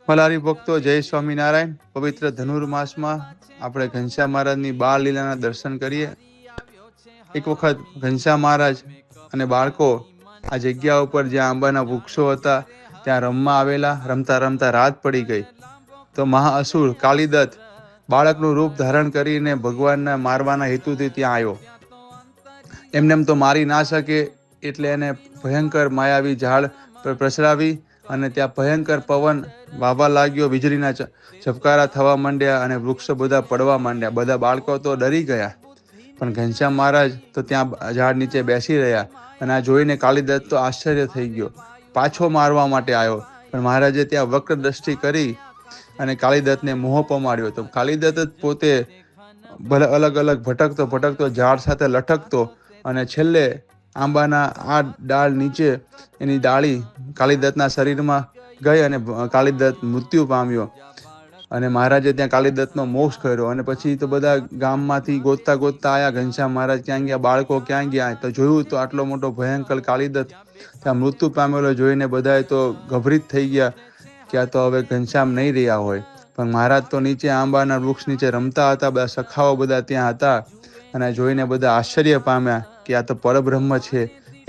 મલારી ભક્તો, જય સ્વામિનારાયણ। પવિત્ર ધનુર્માસ માં આપણે ઘનશ્યામ મહારાજની બાળ લીલાના દર્શન કરીએ। એક વખત ઘનશ્યામ મહારાજ અને બાળકો આ જગ્યા ઉપર જ્યાં આંબાના વૃક્ષો હતા ત્યાં રમવા આવેલા। રમતા રમતા રાત પડી ગઈ તો મહાઅસુર કાલિદત્ત બાળકનું રૂપ ધારણ કરીને ભગવાનને મારવાના હેતુથી ત્યાં આવ્યો। એમનેમ તો મારી ના શકે એટલે એને ભયંકર માયાવી ઝાડ પ્રસરાવી અને ત્યાં ભયંકર પવન વાવા લાગ્યો, વીજળીના ઝબકારા થવા માંડ્યા અને વૃક્ષો બધા પડવા માંડ્યા। બધા બાળકો તો ડરી ગયા, પણ ઘનશ્યામ મહારાજ તો ત્યાં ઝાડ નીચે બેસી રહ્યા અને આ જોઈને કાલિદત્ત તો આશ્ચર્ય થઈ ગયો, પાછો મારવા માટે આવ્યો। પણ મહારાજે ત્યાં વક્ર દ્રષ્ટિ કરી અને કાલિદત્તને મોહ પમાડ્યો। તો કાલિદત્ત જ પોતે અલગ અલગ ભટકતો ઝાડ સાથે લટકતો અને છેલ્લે આંબાના આ ડાળ નીચે એની ડાળી કાલિદત્તના શરીરમાં ગઈ અને કાલિદત્ત મૃત્યુ પામ્યો। અને મહારાજે ત્યાં કાલિદત્તનો મોક્ષ કર્યો। અને પછી તો બધા ગામમાંથી ગોતતા આવ્યા, ઘનશ્યામ મહારાજ ક્યાં ગયા, બાળકો ક્યાં ગયા? તો જોયું તો આટલો મોટો ભયંકર કાલિદત્ત ત્યાં મૃત્યુ પામેલો જોઈને બધાએ તો ગભરીત થઈ ગયા કે આ તો હવે ઘનશ્યામ નહીં રહ્યા હોય। પણ મહારાજ તો નીચે આંબાના વૃક્ષ નીચે રમતા હતા, બધા સખાઓ બધા ત્યાં હતા અને જોઈને બધા આશ્ચર્ય પામ્યા કે આ તો પરબ્રહ્મ છે।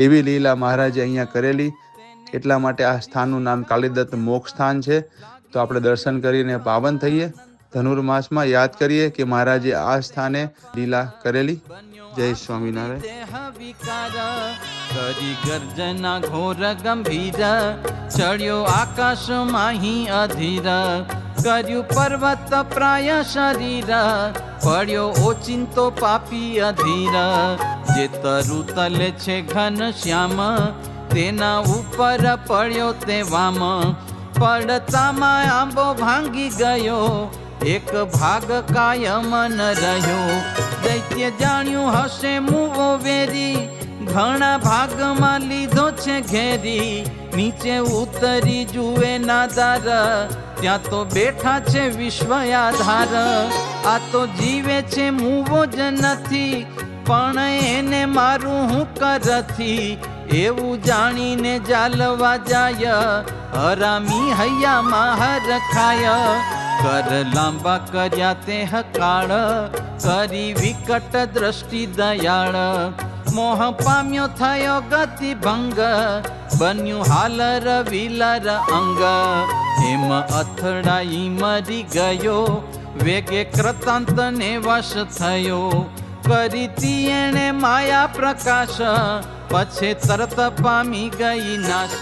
એવી લીલા મહારાજે અહીંયા કરેલી, એટલા માટે આ સ્થાનનું નામ કાલિદત્ત મોક્ષ સ્થાન છે। તો આપણે દર્શન કરીને પાવન થઈએ। ધનુર્માસમાં યાદ કરીએ કે મહારાજે આ સ્થાને લીલા કરેલી। જય સ્વામિનારાયણ। કરી ગર્જના ઘોર ગંભીર, ચડ્યો આકાશ માહી અધીર, કર્યું પર્વત પ્રાય શરીર, પડ્યો ઓચિંતો પાપી અધીર। જે તરુ તલે છે ઘન શ્યામ, તેના ઉપર પડ્યો તે વામ, પડતામાં આંબો ભાંગી ગયો, એક ભાગ કાયમ ન રહ્યો। દૈત્ય જાણ્યું હશે મુવો વેરી, ઘણા ભાગમાં લીધો છે ઘેરી, નીચે ઉતરી જુએ નાદાર, ત્યાં તો બેઠા છે વિશ્વ આધાર। આ તો જીવે છે મુવો જ નથી, પણ એને મારું હું કરથી, એવું જાણીને જાલવા જાય, હરામી હૈયામાં હર ખાય। કર લાંબા કર્યા તે હકાળ, કરી વિકટ દ્રષ્ટિ દયાળ, મોહ પામ્યો થયો ગતિ ભંગ, બન્યું હાલર વિલર અંગ। એમ અથડાઈ મરી ગયો, વેગે કૃતાંતને વશ થયો, કરીતી એણે માયા પ્રકાશ, પછી તરત પામી ગઈ નાશ।